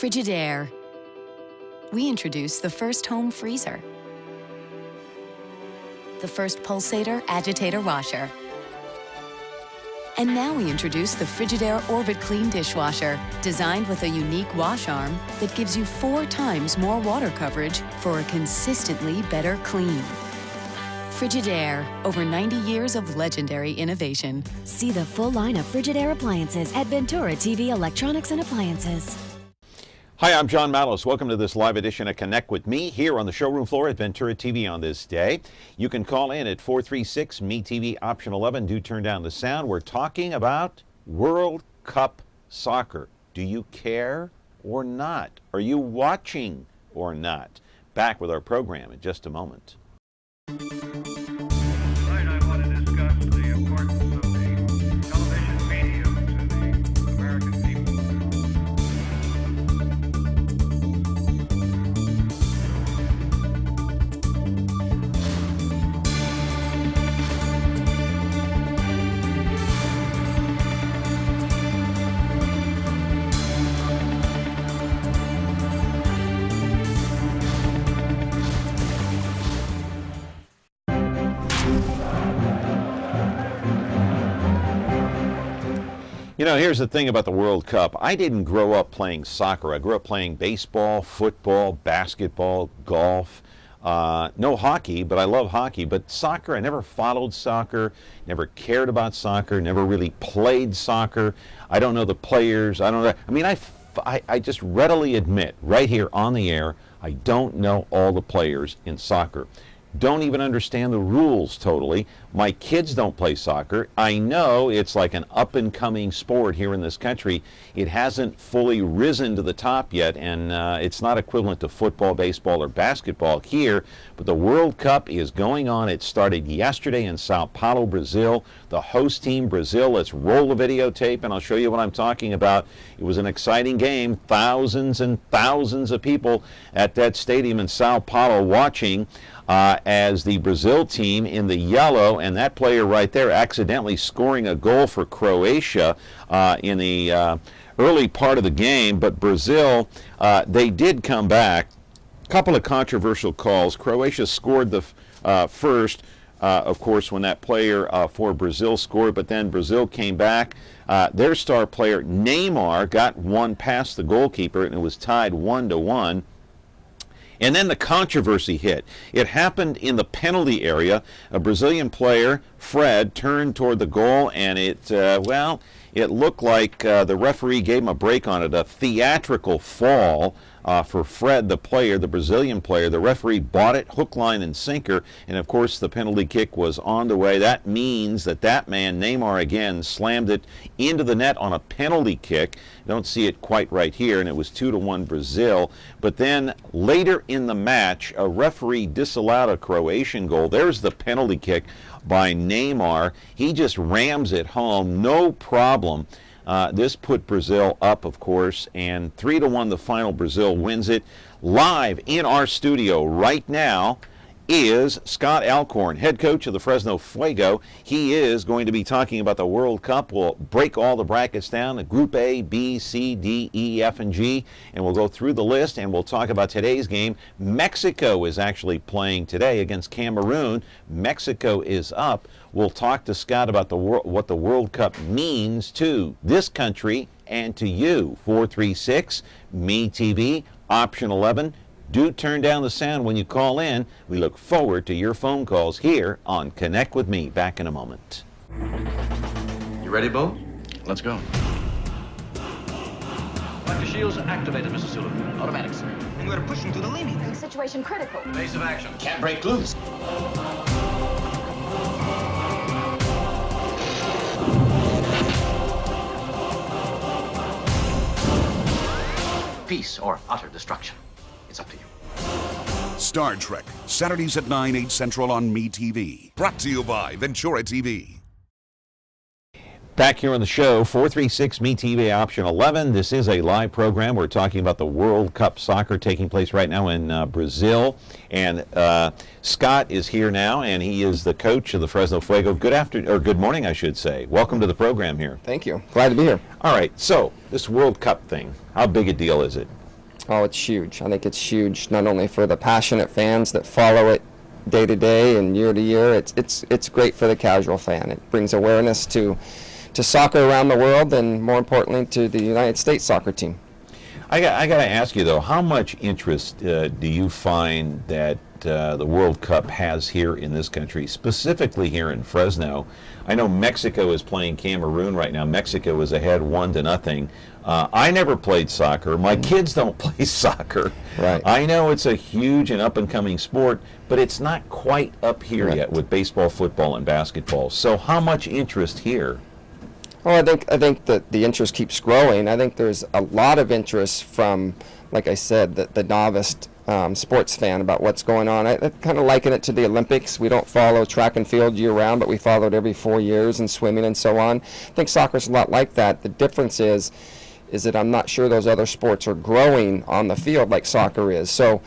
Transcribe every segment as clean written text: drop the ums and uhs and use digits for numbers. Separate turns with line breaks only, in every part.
Frigidaire. We introduced the first home freezer, the first pulsator agitator washer, and now we introduce the Frigidaire Orbit Clean dishwasher, designed with a unique wash arm that gives you 4 times more water coverage for a consistently better clean. Frigidaire, over 90 years of legendary innovation.
See the full line of Frigidaire appliances at Ventura TV Electronics and Appliances.
Hi, I'm John Malos. Welcome to this live edition of Connect with Me here on the showroom floor at Ventura TV on this day. You can call in at 436-MeTV option 11. Do turn down the sound. We're talking about World Cup soccer. Do you care or not? Are you watching or not? Back with our program in just a moment.
Tonight I want to discuss the importance of the television medium to the American people.
You know, here's the thing about the World Cup. I didn't grow up playing soccer. I grew up playing baseball, football, basketball, golf. No hockey, but I love hockey. But soccer, I never followed soccer, never cared about soccer, never really played soccer. I don't know the players. I don't know. I mean, I just readily admit right here on the air, I don't know all the players in soccer. Don't even understand the rules totally. My kids don't play soccer. I know it's like an up-and-coming sport here in this country. It hasn't fully risen to the top yet, and it's not equivalent to football, baseball, or basketball here, but the World Cup is going on. It started yesterday in Sao Paulo, Brazil. The host team, Brazil. Let's roll the videotape, and I'll show you what I'm talking about. It was an exciting game. Thousands and thousands of people at that stadium in Sao Paulo watching as the Brazil team in the yellow, and that player right there accidentally scoring a goal for Croatia in the early part of the game. But Brazil, they did come back. A couple of controversial calls. Croatia scored the first, of course, when that player for Brazil scored, but then Brazil came back. Their star player, Neymar, got one past the goalkeeper, and it was tied 1-1. And then the controversy hit. It happened in the penalty area. A Brazilian player, Fred, turned toward the goal, and it looked like the referee gave him a break on it, a theatrical fall for Fred, the player, the Brazilian player. The referee bought it, hook, line, and sinker, and of course the penalty kick was on the way. That means that man, Neymar, again, slammed it into the net on a penalty kick. Don't see it quite right here, and it was 2-1 Brazil. But then later in the match, a referee disallowed a Croatian goal. There's the penalty kick by Neymar. He just rams it home, no problem. This put Brazil up, of course, and 3-1 the final. Brazil wins it. Live in our studio right now is Scott Alcorn, head coach of the Fresno Fuego. He is going to be talking about the World Cup. We'll break all the brackets down, Group A, B, C, D, E, F, and G, and we'll go through the list, and we'll talk about today's game. Mexico is actually playing today against Cameroon. Mexico is up. We'll talk to Scott about what the World Cup means to this country and to you. 436-MeTV, option 11. Do turn down the sound when you call in. We look forward to your phone calls here on Connect with Me. Back in a moment.
You ready, Bo? Let's go.
Dr. Shields activated, Mr. Sulu. Automatic, sir.
And we're pushing to the limit.
Situation critical.
Base of action.
Can't break loose.
Peace or utter destruction. It's up to you.
Star Trek, Saturdays at 9, 8 Central on MeTV. Brought to you by Ventura TV.
Back here on the show, 436-MeTV, option 11. This is a live program. We're talking about the World Cup soccer taking place right now in Brazil. And Scott is here now, and he is the coach of the Fresno Fuego. Good morning, I should say. Welcome to the program here.
Thank you. Glad to be here.
All right, so this World Cup thing, how big a deal is it?
Oh, it's huge. I think it's huge, not only for the passionate fans that follow it day to day and year to year. It's great for the casual fan. It brings awareness to soccer around the world, and more importantly, to the United States soccer team.
I got to ask you, though, how much interest do you find that the World Cup has here in this country, specifically here in Fresno? I know Mexico is playing Cameroon right now. Mexico is ahead 1-0. I never played soccer. My kids don't play soccer.
Right.
I know it's a huge and up-and-coming sport, but it's not quite up here
Right.
yet with baseball, football, and basketball. So how much interest here?
Well, I think that the interest keeps growing. I think there's a lot of interest from, like I said, the novice sports fan about what's going on. I kind of liken it to the Olympics. We don't follow track and field year-round, but we follow it every 4 years, and swimming and so on. I think soccer's a lot like that. The difference is that I'm not sure those other sports are growing on the field like soccer is. So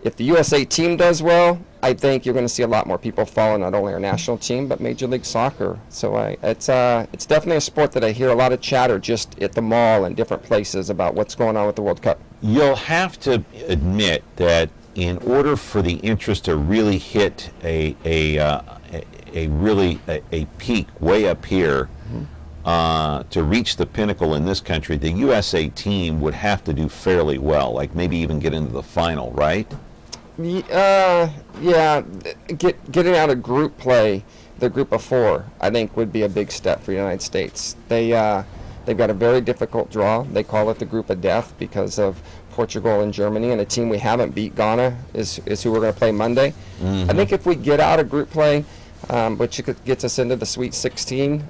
if the USA team does well, I think you're going to see a lot more people follow not only our national team but Major League Soccer. So it's definitely a sport that I hear a lot of chatter just at the mall and different places about what's going on with the World Cup.
You'll have to admit that in order for the interest to really hit a peak way up here, to reach the pinnacle in this country, the USA team would have to do fairly well, like maybe even get into the final, right?
Yeah, getting out of group play, the group of 4, I think would be a big step for the United States. They've got a very difficult draw. They call it the group of death because of Portugal and Germany, and a team we haven't beat, Ghana, is who we're going to play Monday. I think if we get out of group play, which gets us into the Sweet 16,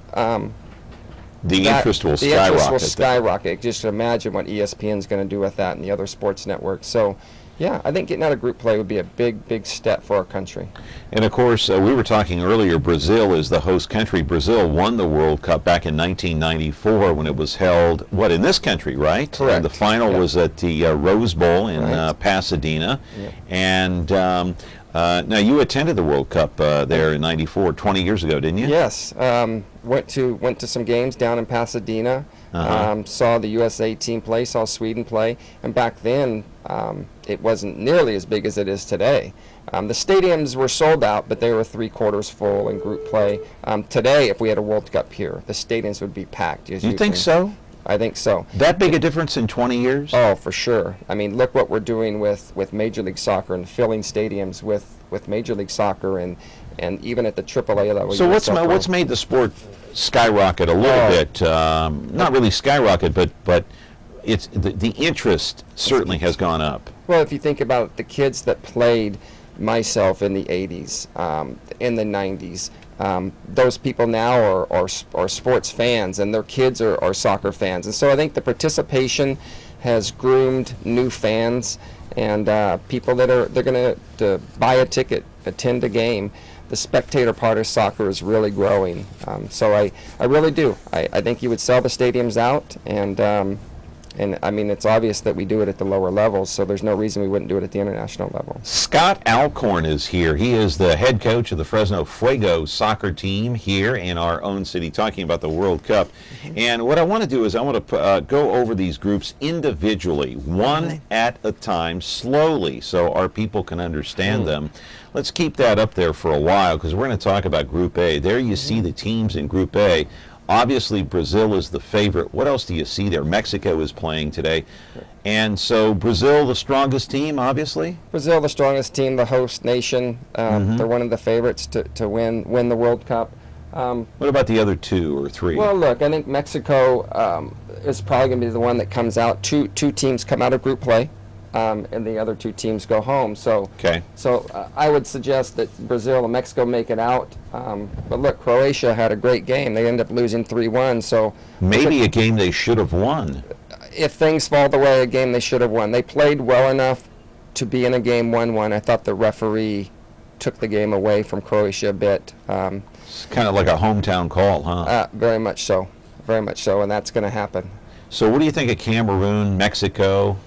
the interest will skyrocket.
The interest will skyrocket. Just imagine what ESPN's going to do with that and the other sports networks. So, yeah, I think getting out of group play would be a big, big step for our country.
And of course, we were talking earlier, Brazil is the host country. Brazil won the World Cup back in 1994 when it was held, in this country, right?
Correct.
And the final was at the Rose Bowl in Pasadena.
Yep.
And now you attended the World Cup there in '94, 20 years ago, didn't you?
Yes. Went to some games down in Pasadena. Saw the USA team play, saw Sweden play, and back then it wasn't nearly as big as it is today. The stadiums were sold out, but they were 3/4 full in group play. Today, if we had a World Cup here, the stadiums would be packed.
You think so?
I think so.
That big a difference in 20 years?
Oh, for sure. I mean, look what we're doing with Major League Soccer and filling stadiums with Major League Soccer and even at the AAA level.
So what's made the sport skyrocket a little bit? Not really skyrocket, but it's the interest certainly has gone up.
Well, if you think about the kids that played myself in the 80s, in the 90s, those people now are sports fans, and their kids are soccer fans. And so I think the participation has groomed new fans and people they're going to buy a ticket, attend a game. The spectator part of soccer is really growing. So I really do. I think you would sell the stadiums out, and I mean, it's obvious that we do it at the lower levels, so there's no reason we wouldn't do it at the international level.
Scott Alcorn is here. He is the head coach of the Fresno Fuego soccer team here in our own city, talking about the World Cup. And what I want to do is I want to go over these groups individually, one at a time, slowly, so our people can understand them. Let's keep that up there for a while, because we're going to talk about Group A. There you see the teams in Group A. Obviously, Brazil is the favorite. What else do you see there? Mexico is playing today. And so Brazil, the strongest team, obviously?
Brazil, the strongest team, the host nation. They're one of the favorites to win the World Cup.
What about the other 2 or 3?
Well, look, I think Mexico is probably going to be the one that comes out. Two teams come out of group play, and the other 2 teams go home. So I would suggest that Brazil and Mexico make it out. But look, Croatia had a great game. They ended up losing 3-1. So
maybe a game they should have won.
If things fall the way, a game they should have won. They played well enough to be in a game 1-1. I thought the referee took the game away from Croatia a bit.
It's kind of like a hometown call, huh?
Very much so. Very much so, and that's going to happen.
So what do you think of Cameroon, Mexico?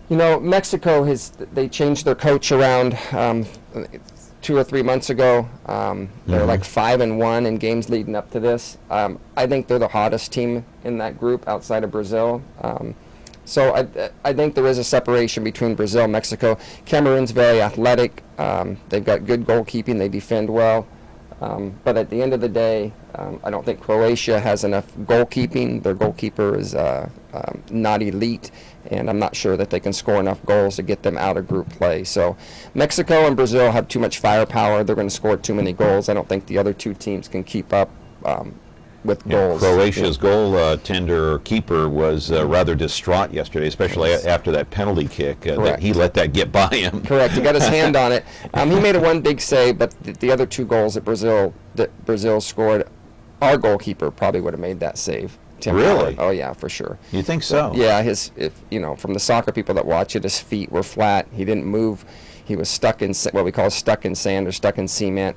You know, Mexico they changed their coach around 2 or 3 months ago. They're like 5-1 in games leading up to this. I think they're the hottest team in that group outside of Brazil. So I think there is a separation between Brazil and Mexico. Cameroon's very athletic. They've got good goalkeeping. They defend well. But at the end of the day, I don't think Croatia has enough goalkeeping. Their goalkeeper is not elite, and I'm not sure that they can score enough goals to get them out of group play. So Mexico and Brazil have too much firepower. They're going to score too many goals. I don't think the other two teams can keep up with goals.
Croatia's goal tender keeper was rather distraught yesterday, especially after that penalty kick. That he let that get by him.
Correct. He got his hand on it. He made one big save, but the other two goals that Brazil scored, our goalkeeper probably would have made that save. Tim
Really?
Howard. Oh yeah, for sure.
You think so?
Yeah, from the soccer people that watch it, his feet were flat. He didn't move. He was stuck in what we call stuck in sand or stuck in cement,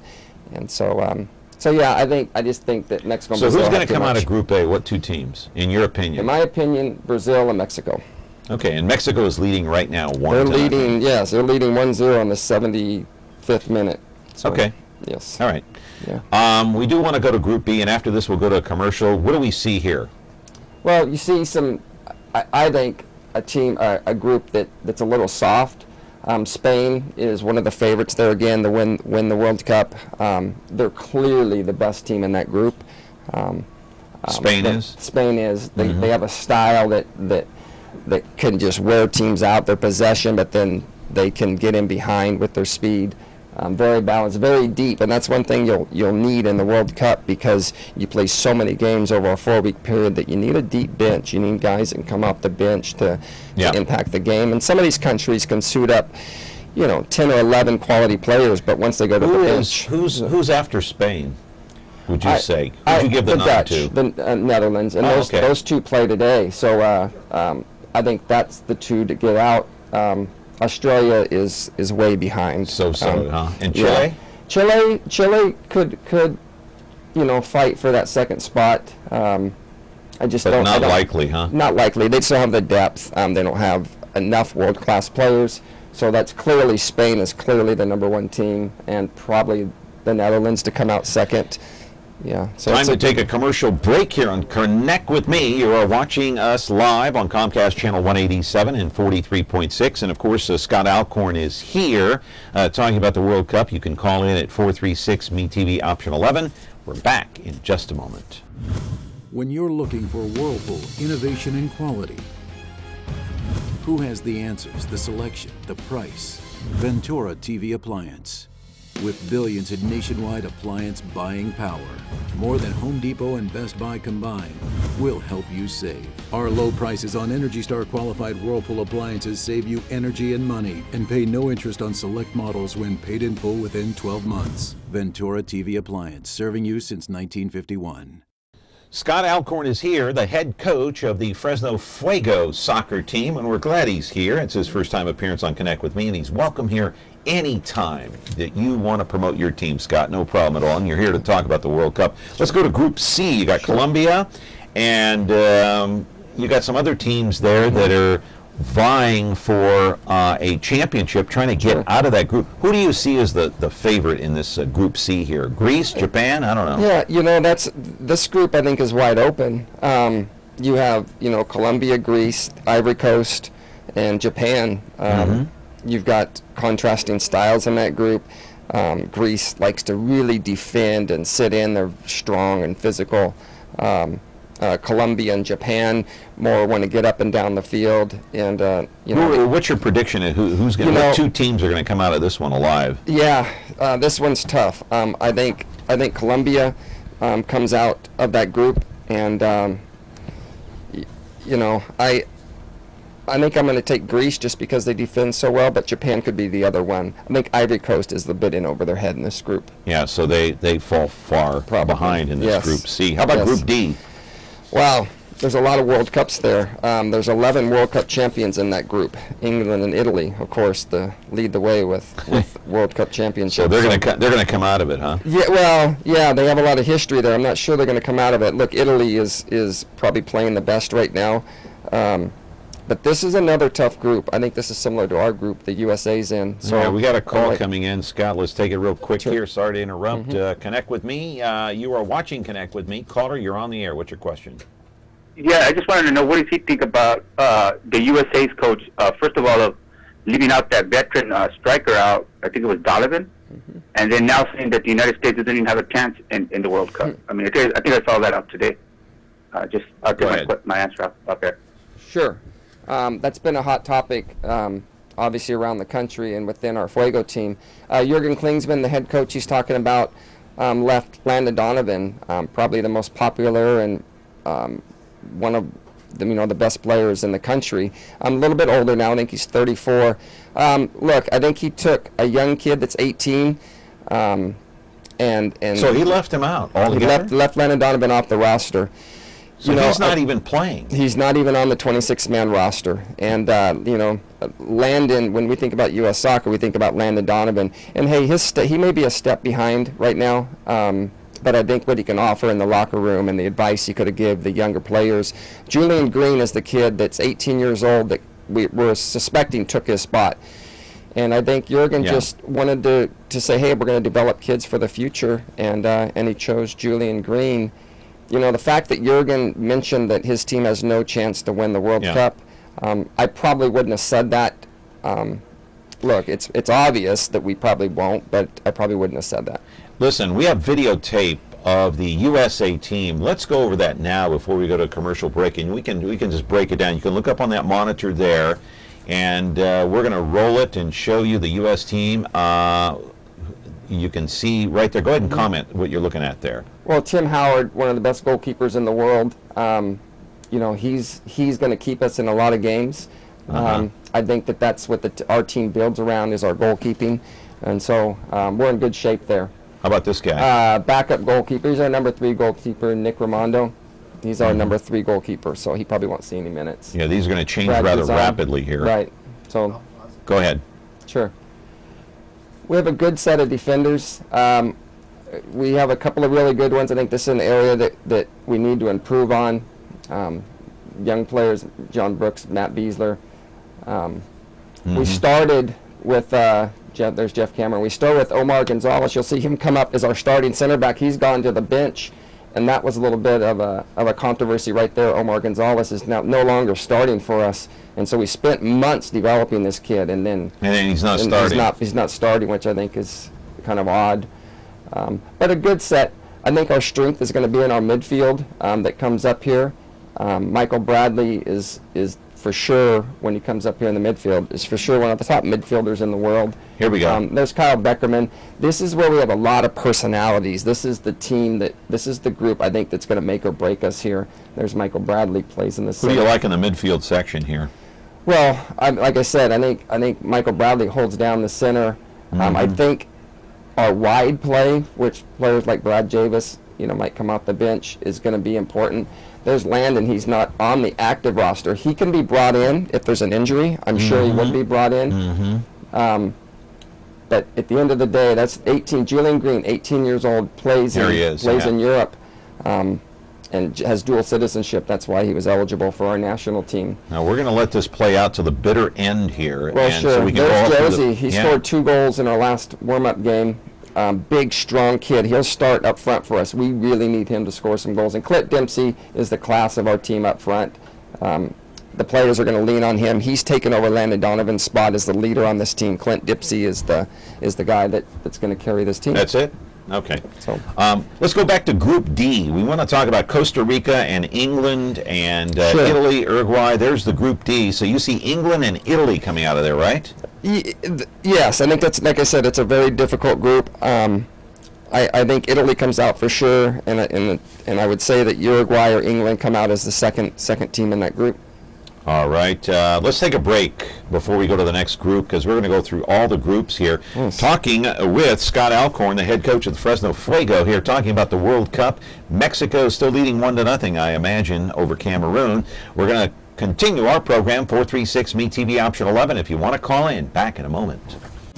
and so. So yeah, I just think that Mexico and Brazil.
So who's going
have
to
too
come out
much.
of Group A? What two teams, in your opinion?
In my opinion, Brazil and Mexico.
Okay, and Mexico is leading right now 1-0.
They're leading 1-0 on the 75th minute. So,
Okay.
Yes.
All right.
Yeah.
We do want to go to Group B, and after this we'll go to a commercial. What do we see here?
Well, you see I think a group that's a little soft. Spain is one of the favorites there again to win the World Cup. They're clearly the best team in that group.
Spain is?
Spain is. They have a style that can just wear teams out, their possession, but then they can get in behind with their speed. Very balanced, very deep, and that's one thing you'll need in the World Cup because you play so many games over a 4-week period that you need a deep bench. You need guys that can come off the bench to impact the game. And some of these countries can suit up, 10 or 11 quality players, but once they go to the bench,
who's after Spain? Would you say? Would you give the nod
Dutch,
to?
the Netherlands, and
okay.
those two play today. So I think that's the two to get out. Australia is way behind.
Huh? And Chile?
Yeah. Chile could fight for that second spot. I just don't.
Not likely, huh?
Not likely. They still have the depth. They don't have enough world-class players. So that's clearly Spain is clearly the number one team, and probably the Netherlands to come out second. Yeah. So
Time to take a commercial break here on Connect with Me. You are watching us live on Comcast Channel 187 and 43.6. And, of course, Scott Alcorn is here talking about the World Cup. You can call in at 436-MeTV option 11. We're back in just a moment.
When you're looking for Whirlpool innovation and quality, who has the answers, the selection, the price? Ventura TV Appliance. With billions in nationwide appliance buying power, more than Home Depot and Best Buy combined, will help you save. Our low prices on Energy Star qualified Whirlpool appliances save you energy and money and pay no interest on select models when paid in full within 12 months. Ventura TV Appliance, serving you since 1951.
Scott Alcorn is here, the head coach of the Fresno Fuego soccer team, and we're glad he's here. It's his first time appearance on Connect with Me, and he's welcome here anytime that you want to promote your team, Scott. No problem at all, and you're here to talk about the World Cup. Let's go to Group C. You got Colombia, and you got some other teams there that are vying for a championship, trying to get out of that group. Who do you see as the favorite in this Group C here? Greece, Japan? I don't know.
Yeah, this group I think is wide open. You have, Colombia, Greece, Ivory Coast, and Japan. You've got contrasting styles in that group. Greece likes to really defend and sit in. They're strong and physical. Colombia and Japan more want to get up and down the field, and
what's your prediction of who's going? What two teams are going to come out of this one alive?
Yeah, this one's tough. I think Colombia comes out of that group, and I think I'm going to take Greece just because they defend so well, but Japan could be the other one. I think Ivory Coast is the bit in over their head in this group.
Yeah, so they fall far behind in this Group C. How about Group D?
Wow, there's a lot of World Cups there. There's 11 World Cup champions in that group. England and Italy, of course, lead the way with World Cup championships.
So they're going to come out of it, huh?
Yeah, they have a lot of history there. I'm not sure they're going to come out of it. Look, Italy is probably playing the best right now. But this is another tough group. I think this is similar to our group the USA's in. So
yeah, we got a call coming in, Scott. Let's take it real quick here. Sorry to interrupt. Connect with Me. You are watching Connect with Me. Caller, you're on the air. What's your question?
Yeah, I just wanted to know, what does he think about the USA's coach, first of all, of leaving out that veteran striker out, I think it was Donovan, and then now saying that the United States doesn't even have a chance in the World Cup. I mean, I think I saw that out today. I'll get my answer out there.
Sure. That's been a hot topic, obviously around the country and within our Fuego team. Jurgen Klinsmann, the head coach, he's talking about left Landon Donovan, probably the most popular and one of the best players in the country. A little bit older now. I think he's 34. Look, I think he took a young kid that's 18, and
so he left him out altogether.
He left Landon Donovan off the roster.
So he's not even playing.
He's not even on the 26-man roster. And, Landon, when we think about U.S. soccer, we think about Landon Donovan. And, hey, he may be a step behind right now, but I think what he can offer in the locker room and the advice he could have given the younger players. Julian Green is the kid that's 18 years old that we're suspecting took his spot. And I think Jurgen just wanted to say, hey, we're going to develop kids for the future, and he chose Julian Green. The fact that Jurgen mentioned that his team has no chance to win the World Cup, I probably wouldn't have said that. Look, it's obvious that we probably won't, but I probably wouldn't have said that.
Listen, we have videotape of the USA team. Let's go over that now before we go to a commercial break, and we can just break it down. You can look up on that monitor there, and we're going to roll it and show you the U.S. team. You can see right there. Go ahead and comment what you're looking at there.
Well, Tim Howard, one of the best goalkeepers in the world, he's going to keep us in a lot of games. I think that's what our team builds around, is our goalkeeping, and so we're in good shape there.
How about this guy?
Backup goalkeeper. He's our number 3 goalkeeper, Nick Raimondo. He's our number 3 goalkeeper, so he probably won't see any minutes.
Yeah, these are going to change rather rapidly here.
Right. So.
Go ahead.
Sure. We have a good set of defenders. We have a couple of really good ones. I think this is an area that we need to improve on. Young players, John Brooks, Matt Beasler. We started with there's Jeff Cameron. We started with Omar Gonzalez. You'll see him come up as our starting center back. He's gone to the bench, and that was a little bit of a controversy right there. Omar Gonzalez is now no longer starting for us, and so we spent months developing this kid, and then
he's not starting.
He's not starting, which I think is kind of odd. But a good set. I think our strength is going to be in our midfield that comes up here. Michael Bradley is for sure, when he comes up here in the midfield, is for sure one of the top midfielders in the world.
Here we go.
There's Kyle Beckerman. This is where we have a lot of personalities. This is the team this is the group I think that's going to make or break us here. There's Michael Bradley, plays in the center.
Who do you like in the midfield section here?
Well, like I said, I think Michael Bradley holds down the center. I think our wide play, which players like Brad Javis, might come off the bench, is going to be important. There's Landon. He's not on the active roster. He can be brought in if there's an injury. I'm sure he would be brought in. But at the end of the day, that's 18. Julian Green, 18 years old, plays in Europe, and has dual citizenship. That's why he was eligible for our national team.
Now we're going to let this play out to the bitter end here.
Well, sure. So we can there's Josie. He scored 2 goals in our last warm-up game. Big, strong kid. He'll start up front for us. We really need him to score some goals. And Clint Dempsey is the class of our team up front. The players are going to lean on him. He's taken over Landon Donovan's spot as the leader on this team. Clint Dempsey is the guy that's going to carry this team.
That's it? Okay. So let's go back to Group D. We want to talk about Costa Rica and England and Italy, Uruguay. There's the Group D. So you see England and Italy coming out of there, right?
Yes, I think that's, like I said, it's a very difficult group. I think Italy comes out for sure, and I would say that Uruguay or England come out as the second team in that group.
All right, let's take a break before we go to the next group, because we're going to go through all the groups here. Yes. Talking with Scott Alcorn, the head coach of the Fresno Fuego here, talking about the World Cup. Mexico still leading 1-0, I imagine, over Cameroon. We're going to continue our program, 436-MeTV option 11, if you want to call in. Back in a moment.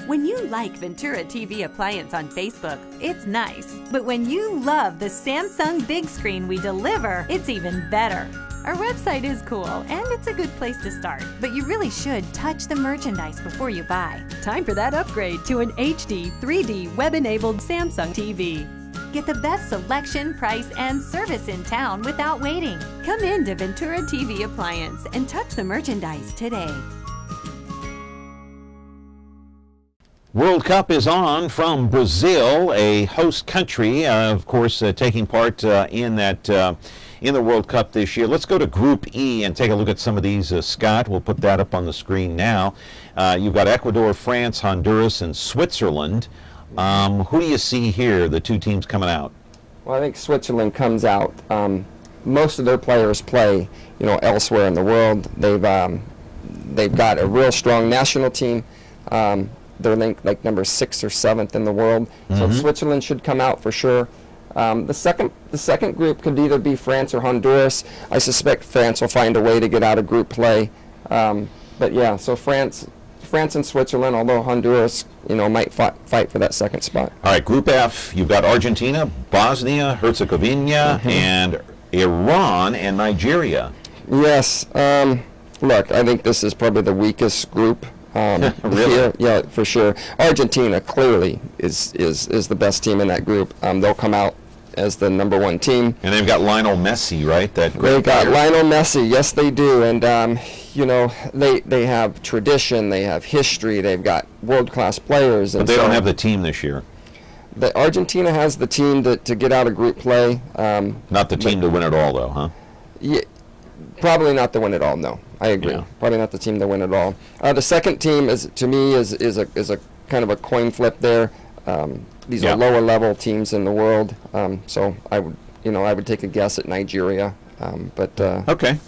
When you like Ventura TV Appliance on Facebook, it's nice. But when you love the Samsung big screen we deliver, it's even better. Our website is cool, and it's a good place to start. But you really should touch the merchandise before you buy. Time for that upgrade to an HD 3D web-enabled Samsung TV. Get the best selection, price, and service in town without waiting. Come in to Ventura TV Appliance and touch the merchandise today.
World Cup is on from Brazil, a host country, of course, taking part in the World Cup this year. Let's go to Group E and take a look at some of these, Scott. We'll put that up on the screen now. You've got Ecuador, France, Honduras, and Switzerland. Who do you see here, the two teams coming out?
Well, I think Switzerland comes out. Most of their players play, elsewhere in the world. They've got a real strong national team. They're like number 6th or 7th in the world. So Switzerland should come out for sure. The second group could either be France or Honduras. I suspect France will find a way to get out of group play. But yeah, so France and Switzerland, although Honduras, might fight for that second spot.
All right, Group F, you've got Argentina, Bosnia, Herzegovina, and Iran and Nigeria.
Yes. Look, I think this is probably the weakest group.
Really?
Here. Yeah, for sure. Argentina clearly is the best team in that group. They'll come out as the number 1 team.
And they've got Lionel Messi, right?
They've got Lionel Messi. Yes, they do. And they have tradition. They have history. They've got world-class players.
But they don't have the team this year.
Argentina has the team to get out of group play.
Not the team to win it all, though, huh?
Yeah, probably not to win it all. No. I agree. Yeah. Probably not the team that win it all. The second team is a kind of a coin flip there. These are lower level teams in the world. So I would take a guess at Nigeria.
Okay.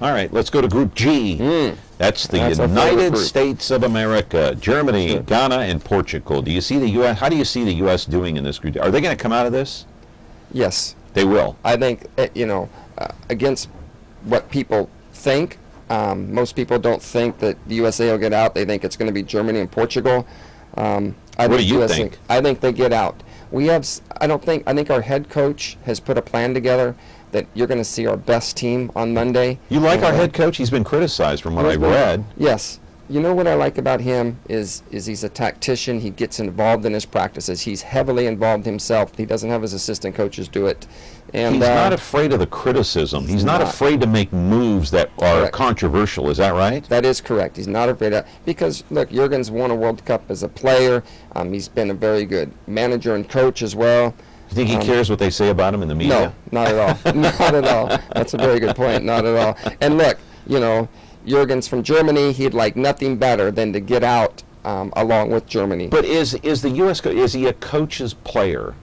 All right. Let's go to Group G. That's the United States of America, Germany, Ghana, and Portugal. Do you see the U.S.? How do you see the U.S. doing in this group? Are they going to come out of this?
Yes.
They will.
I think against what people think. Most people don't think that the USA will get out. They think it's going to be Germany and Portugal.
What do you think?
I think they get out. I think our head coach has put a plan together that you're going to see our best team on Monday.
You like our head coach? He's been criticized from what I've read.
Yes. You know what I like about him is he's a tactician. He gets involved in his practices. He's heavily involved himself. He doesn't have his assistant coaches do it. And
he's not afraid of the criticism. He's not afraid to make moves that are controversial. Is that right?
That is correct. He's not afraid of, because look, Jurgen's won a World Cup as a player. He's been a very good manager and coach as well.
You think he cares what they say about him in the media?
No, not at all. Not at all. That's a very good point. Not at all. And look, Jurgen's from Germany. He'd like nothing better than to get out along with Germany.
But is the U.S. is he a coach's player?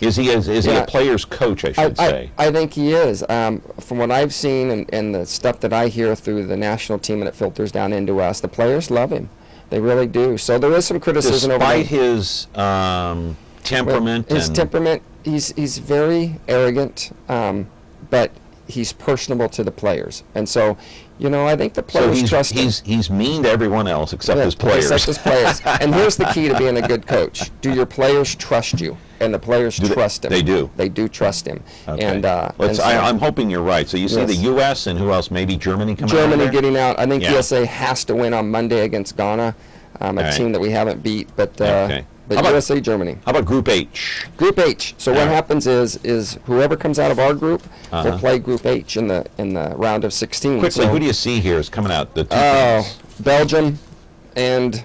Is he a player's coach, I should say?
I think he is. From what I've seen and the stuff that I hear through the national team and it filters down into us, the players love him. They really do. So there is some criticism
despite his temperament.
His temperament, he's very arrogant, but he's personable to the players. And so, I think the players trust him.
He's mean to everyone else except his players.
Except his players. And here's the key to being a good coach. Do your players trust you? And the players trust him.
They do.
They do trust him.
Okay.
And
I'm hoping you're right. So you see the U.S. and who else? Maybe Germany coming out.
Germany getting out. I think USA has to win on Monday against Ghana, a team that we haven't beat. But USA, Germany.
How about Group H?
Group H. So what happens is whoever comes out of our group will play Group H in the round of 16.
Quickly, who do you see here is coming out? The two teams?
Belgium and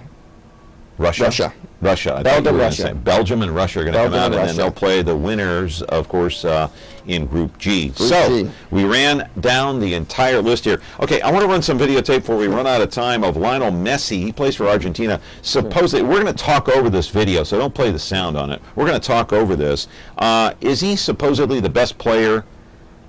Russia.
Belgium and Russia are going to come out, and then they'll play the winners, of course, in Group G. We ran down the entire list here. Okay, I want to run some videotape before we run out of time of Lionel Messi. He plays for Argentina. Supposedly, we're going to talk over this video, so don't play the sound on it. We're going to talk over this. Is he supposedly the best player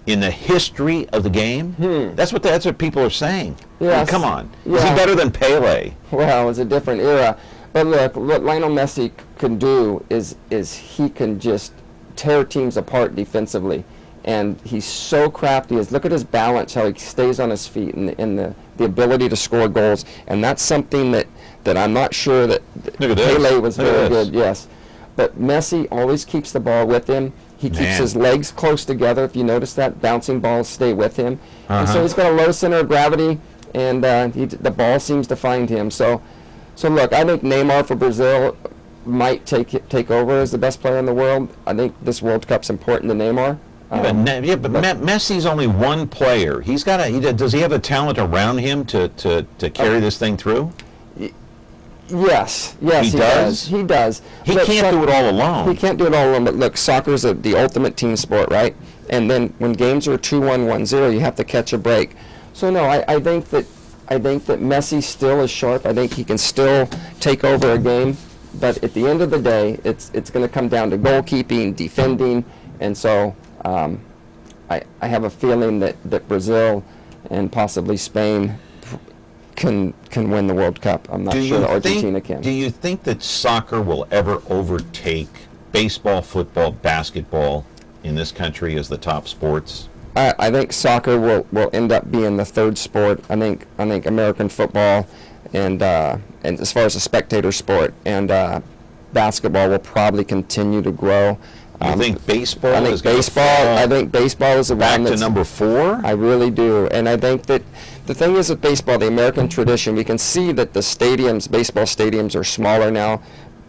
in the history of the game? That's what people are saying.
Yes.
I mean, come on. Is he better than Pele?
Well, it's a different era. But look, what Lionel Messi can do is he can just tear teams apart defensively. And he's so crafty. Look at his balance, how he stays on his feet, and the ability to score goals. And that's something that I'm not sure that Pele was very good. Yes. But Messi always keeps the ball with him. He keeps his legs close together. If you notice that, bouncing balls stay with him. And so he's got a low center of gravity, and the ball seems to find him. So look, I think Neymar for Brazil, might take over as the best player in the world. I think this World Cup's important to Neymar.
But Messi's only one player. Does he have the talent around him to carry this thing through?
Yes, he does. He does.
He can't do it all alone.
He can't do it all alone. But look, soccer's the ultimate team sport, right? And then when games are 2-1, 1-0, you have to catch a break. So no, I think that Messi still is sharp. I think he can still take over a game. But at the end of the day, it's going to come down to goalkeeping, defending, and so I have a feeling that Brazil and possibly Spain can win the World Cup. I'm not sure that Argentina can.
Do you think that soccer will ever overtake baseball, football, basketball in this country as the top sports?
I think soccer will end up being the third sport. I think American football and as far as a spectator sport and basketball will probably continue to grow.
You think baseball?
I think baseball is the one that's
to number 4.
I really do, and I think that the thing is with baseball, the American tradition, we can see that the baseball stadiums are smaller now.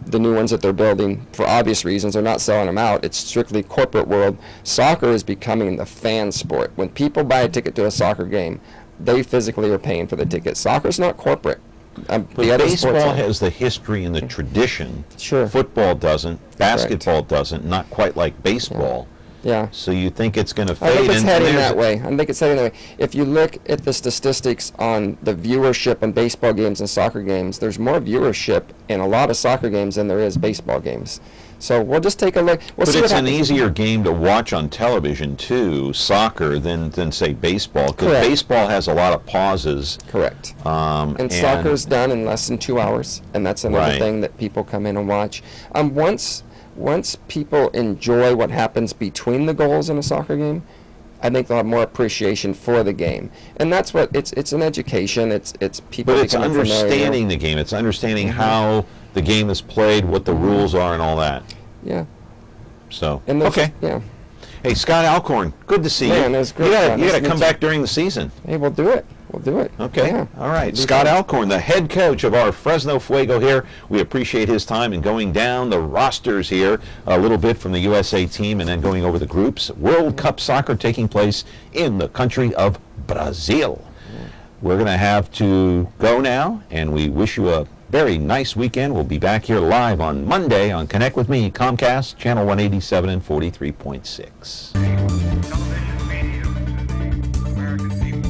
The new ones that they're building, for obvious reasons, they're not selling them out. It's strictly corporate world. Soccer is becoming the fan sport. When people buy a ticket to a soccer game, they physically are paying for the ticket. Soccer's not corporate.
But baseball has the history and the tradition.
Sure.
Football doesn't. Basketball doesn't. Not quite like baseball.
Yeah.
So you think it's going to fade?
I think it's heading that way. If you look at the statistics on the viewership in baseball games and soccer games, there's more viewership in a lot of soccer games than there is baseball games. So we'll just take a look.
But it's an easier game to watch on television too, soccer, than say baseball, because baseball has a lot of pauses.
Correct. And soccer's done in less than 2 hours, and that's another thing that people come in and watch. Once people enjoy what happens between the goals in a soccer game, I think they'll have more appreciation for the game, and that's what it's an education. It's people.
But it's understanding the game. It's understanding how the game is played, what the rules are, and all that.
Yeah.
So
okay. Yeah.
Hey, Scott Alcorn, good to see you.
Man, it was great.
You got to come back during the season.
Hey, we'll do it. We'll do it.
Okay.
Yeah.
All right. Scott Alcorn, the head coach of our Fresno Fuego here. We appreciate his time in going down the rosters here a little bit from the USA team and then going over the groups. World Cup soccer taking place in the country of Brazil. We're going to have to go now, and we wish you a very nice weekend. We'll be back here live on Monday on Connect With Me, Comcast, Channel 187 and 43.6.
Television mediums and the American people.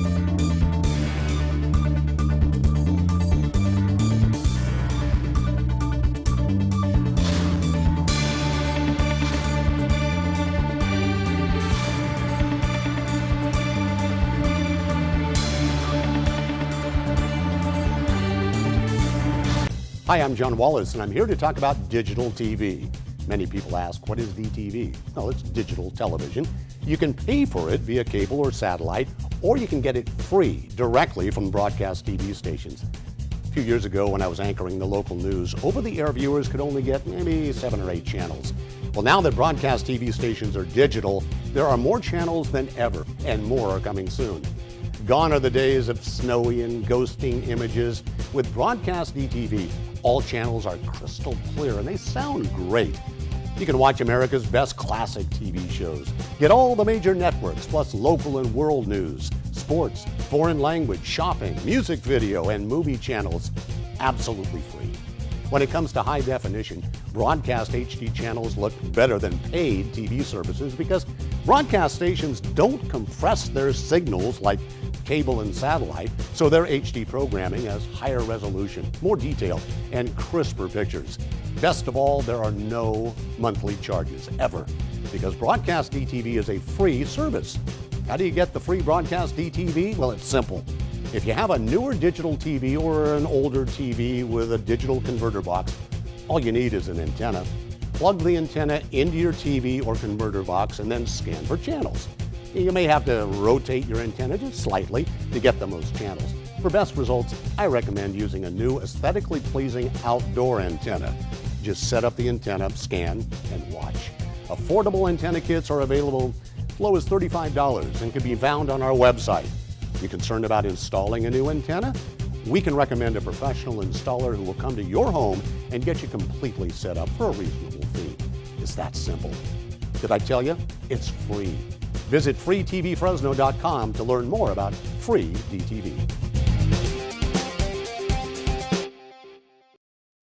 Hi, I'm John Wallace, and I'm here to talk about digital TV. Many people ask, what is DTV? Well, it's digital television. You can pay for it via cable or satellite, or you can get it free directly from broadcast TV stations. A few years ago, when I was anchoring the local news, over-the-air viewers could only get maybe 7 or 8 channels. Well, now that broadcast TV stations are digital, there are more channels than ever, and more are coming soon. Gone are the days of snowy and ghosting images. With broadcast DTV, all channels are crystal clear and they sound great. You can watch America's best classic TV shows. Get all the major networks, plus local and world news, sports, foreign language, shopping, music video, and movie channels absolutely free. When it comes to high definition, broadcast HD channels look better than paid TV services because broadcast stations don't compress their signals like cable and satellite, so their HD programming has higher resolution, more detail, and crisper pictures. Best of all, there are no monthly charges, ever, because broadcast DTV is a free service. How do you get the free broadcast DTV? Well, it's simple. If you have a newer digital TV or an older TV with a digital converter box, all you need is an antenna. Plug the antenna into your TV or converter box and then scan for channels. You may have to rotate your antenna just slightly to get the most channels. For best results, I recommend using a new aesthetically pleasing outdoor antenna. Just set up the antenna, scan, and watch. Affordable antenna kits are available as low as $35 and can be found on our website. You concerned about installing a new antenna? we can recommend a professional installer who will come to your home and get you completely set up for a reasonable fee. It's that simple. Did I tell you? It's free. Visit freetvfresno.com to learn more about free DTV.